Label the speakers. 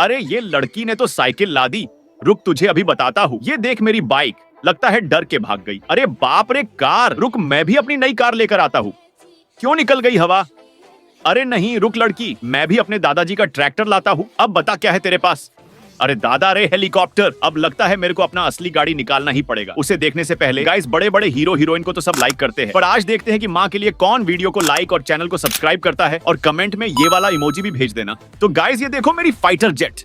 Speaker 1: अरे ये लड़की ने तो साइकिल ला दी। रुक तुझे अभी बताता हूँ। ये देख मेरी बाइक, लगता है डर के भाग गई। अरे बाप रे कार, रुक मैं भी अपनी नई कार लेकर आता हूँ। क्यों निकल गई हवा? अरे नहीं रुक लड़की, मैं भी अपने दादाजी का ट्रैक्टर लाता हूँ। अब बता क्या है तेरे पास? अरे दादा रे हेलीकॉप्टर। अब लगता है मेरे को अपना असली गाड़ी निकालना ही पड़ेगा। उसे देखने से पहले गाइस, बड़े बड़े हीरो हीरोइन को तो सब लाइक करते हैं, पर आज देखते हैं कि माँ के लिए कौन वीडियो को लाइक और चैनल को सब्सक्राइब करता है। और कमेंट में ये वाला इमोजी भी भेज देना। तो गाइस ये देखो मेरी फाइटर जेट।